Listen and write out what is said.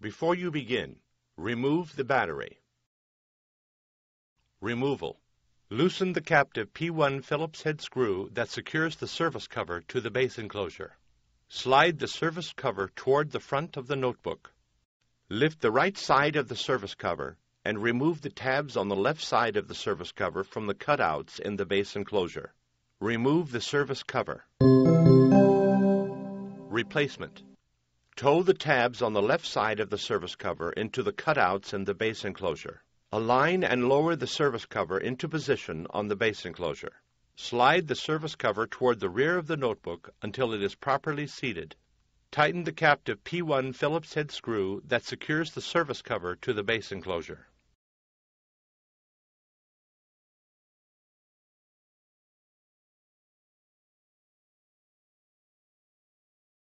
Before you begin, remove the battery. Removal. Loosen the captive P1 Phillips head screw that secures the service cover to the base enclosure. Slide the service cover toward the front of the notebook. Lift the right side of the service cover and remove the tabs on the left side of the service cover from the cutouts in the base enclosure. Remove the service cover. Replacement. Tow the tabs on the left side of the service cover into the cutouts in the base enclosure. Align and lower the service cover into position on the base enclosure. Slide the service cover toward the rear of the notebook until it is properly seated. Tighten the captive P1 Phillips head screw that secures the service cover to the base enclosure.